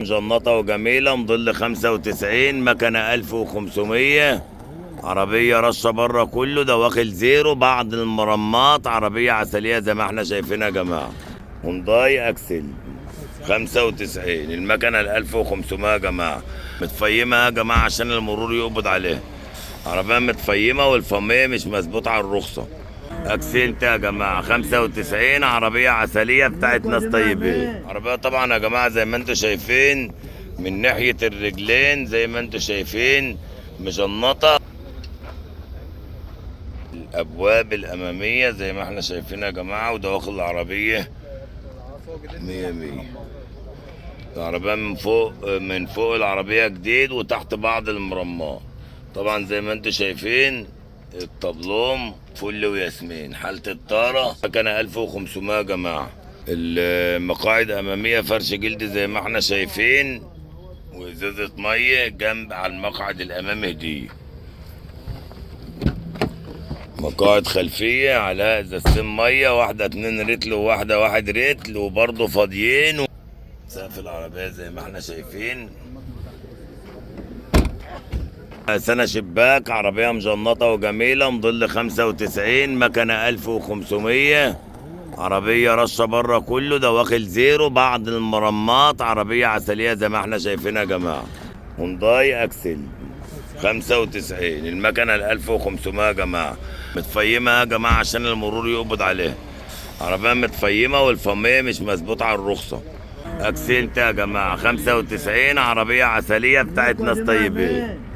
مجنطة وجميلة، موديل 95، مكنة 1500. عربية رشة بره كله، ده واخد زيرو بعض المرمات. عربية عسلية زي ما احنا شايفينها يا جماعة. هونداي اكسل 95، المكنة 1500 يا جماعة. متفيمة يا جماعة عشان المرور يقبض عليها. عربية متفيمة والفمية مش مظبوطة على الرخصة. اكسنت يا جماعة 95، عربية عسلية بتاعت ناس طيبين. عربية طبعا يا جماعة زي ما انتوا شايفين، من ناحية الرجلين زي ما انتوا شايفين مجنطة. الابواب الامامية زي ما احنا شايفين يا جماعة، وده واخد العربية 100. العربية من فوق العربية جديد، وتحت بعض المرمات. طبعا زي ما انتوا شايفين الطبلوم فل وياسمين. حالة الطارة كان 1500 يا جماعة. المقاعد أمامية فرش جلد زي ما احنا شايفين، وإزازة مية جنب على المقعد الأمامي دي. مقاعد خلفية على إزازتين مية، واحدة 2 رتل وواحدة 1 رتل، وبرضه فاضيين. سقف العربية زي ما احنا شايفين. سنة شباك، عربية مجنطة وجميلة، موديل 95، مكنة 1500. عربية رشة بره كله، ده واخد زيرو بعض المرمات. عربية عسلية زي ما احنا شايفينها يا جماعة. هونداي اكسل 95، المكنة 1500 يا جماعة. متفيمة يا جماعة عشان المرور يقبض عليها. عربية متفيمة والفمية مش مظبوطة على الرخصة. اكسنت يا جماعة 95، عربية عسلية بتاعت ناس طيبين.